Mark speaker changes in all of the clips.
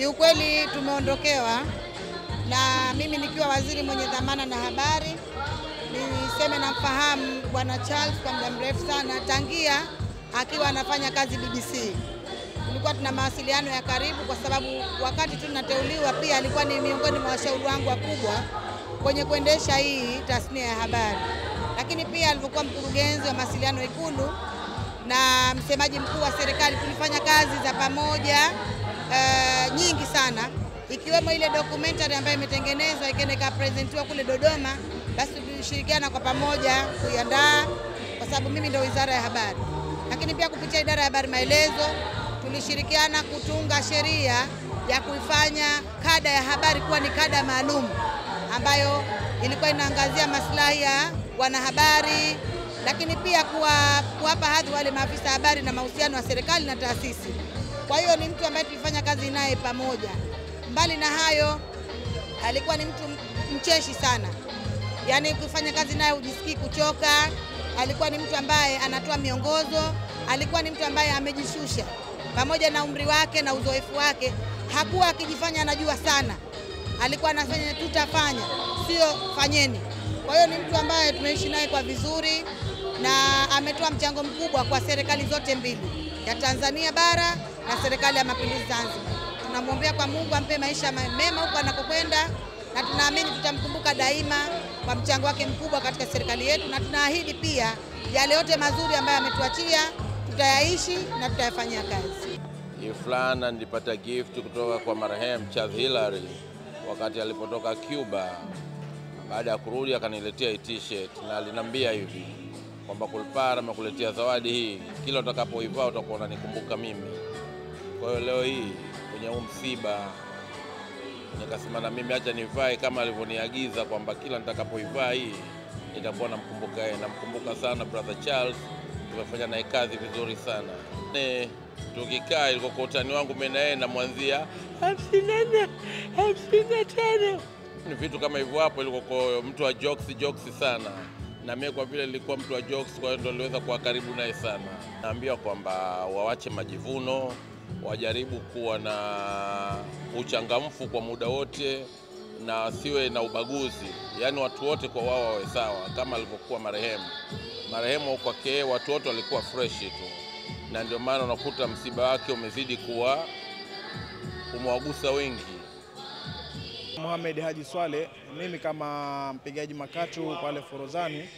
Speaker 1: Kiukweli tumeondokewa, na mimi nikiwa waziri mwenye dhamana na habari, niseme namfahamu Bwana Charles kwa muda mrefu sana, tangia akiwa anafanya kazi BBC. Tulikuwa tuna mawasiliano ya karibu kwa sababu wakati tunateuliwa pia alikuwa ni miongoni mwa washauri wangu wakubwa kwenye kuendesha hii tasnia ya habari. Lakini pia alivyokuwa mkurugenzi wa mawasiliano Ikulu na msemaji mkuu wa serikali, tulifanya kazi za pamoja nyingi sana, ikiwemo ile documentary ambayo imetengenezwa ikaenda presentiwa kule Dodoma. Basi tulishirikiana kwa pamoja kuiandaa kwa sababu mimi ndio Wizara ya Habari. Lakini pia kupitia Idara ya Habari Maelezo tulishirikiana kutunga sheria ya kuifanya kada ya habari kuwa ni kada maalum ambayo ilikuwa inaangazia maslahi ya wanahabari, lakini pia kuwapa hadhi wale maafisa habari na mahusiano ya serikali na taasisi. Kwa hiyo ni mtu ambaye tulifanya kazi naye pamoja. Mbali na hayo, alikuwa ni mtu mcheshi sana. Yaani kufanya kazi naye hujisikii kuchoka. Alikuwa ni mtu ambaye anatoa miongozo, alikuwa ni mtu ambaye amejishusha. Pamoja na umri wake na uzoefu wake, hakuwa akijifanya anajua sana. Alikuwa anafanya tutafanya, sio fanyeni. Kwa hiyo ni mtu ambaye tumeishi naye kwa vizuri na ametoa mchango mkubwa kwa serikali zote mbili, ya Tanzania bara na serikali ya Mapinduzi Zanzibar. Tunamwombea kwa Mungu ampe maisha mema huko anakokwenda, na tunaamini tutamkumbuka daima kwa mchango wake mkubwa katika serikali yetu, na tunaahidi pia yale yote mazuri ambayo ametuachia tutayaishi na tutayafanyia kazi.
Speaker 2: Hii fulana nilipata gift kutoka kwa marehemu Charles Hilary wakati alipotoka Cuba. Baada ya kurudi akaniletea t-shirt na aliniambia hivi kwamba Kulpara amekuletea zawadi hii, kila utakapoivaa utakuwa unanikumbuka mimi. Kwa hiyo leo hii kwenye msiba nikasema na mimi acha nivae kama alivyoniagiza kwamba kila nitakapoivaa hii nitakuwa namkumbuka yeye. Namkumbuka sana brother Charles, tumefanya naye kazi vizuri sana. Tukikaa ilikuwa kwa utani wangu mimi na yeye namwanzia 54 55. Ni vitu kama hivyo hapo, ilikuwa kwa mtu wa jokes sana. Na mimi kwa vile nilikuwa mtu wa jokes, kwa hiyo ndio niliweza kuwa karibu naye sana. Naambia kwamba waache majivuno, wajaribu kuwa na uchangamfu kwa muda wote na siwe na ubaguzi. Yaani watu wote kwa wao wawe sawa kama alivyokuwa marehemu. Marehemu kwake watu wote walikuwa fresh tu. Na ndio maana unakuta msiba wake umezidi kuwa umewagusa wengi.
Speaker 3: Mohamed Haji Swaleh, mimi kama mpigaji makachu pale Forodhani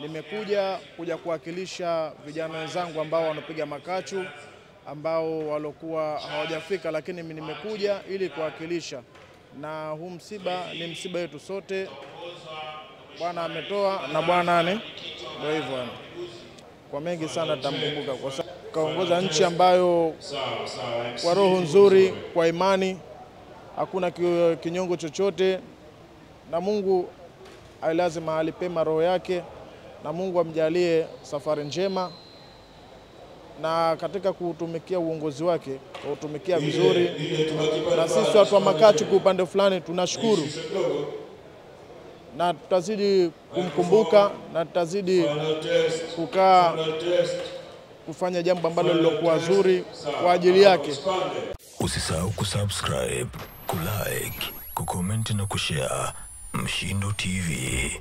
Speaker 3: nimekuja kuwakilisha vijana wenzangu ambao wanapiga makachu ambao walokuwa hawajafika, lakini mimi nimekuja ili kuwakilisha. Na huu msiba ni msiba wetu sote. Bwana ametoa na Bwana ndio hivyo. Kwa mengi sana tutamkumbuka kwa sababu kaongoza nchi ambayo kwa roho nzuri, kwa imani, hakuna kinyongo chochote, na Mungu ailaze mahali pema roho yake, na Mungu amjalie safari njema, na katika kutumikia uongozi wake kutumikia vizuri. Na sisi watu wa makachu kwa upande fulani tunashukuru, na tutazidi kumkumbuka na tutazidi kukaa kufanya jambo ambalo lilokuwa zuri kwa ajili yake.
Speaker 4: Usisahau kusubscribe, kulike, kucomment na kushare Mshindo TV.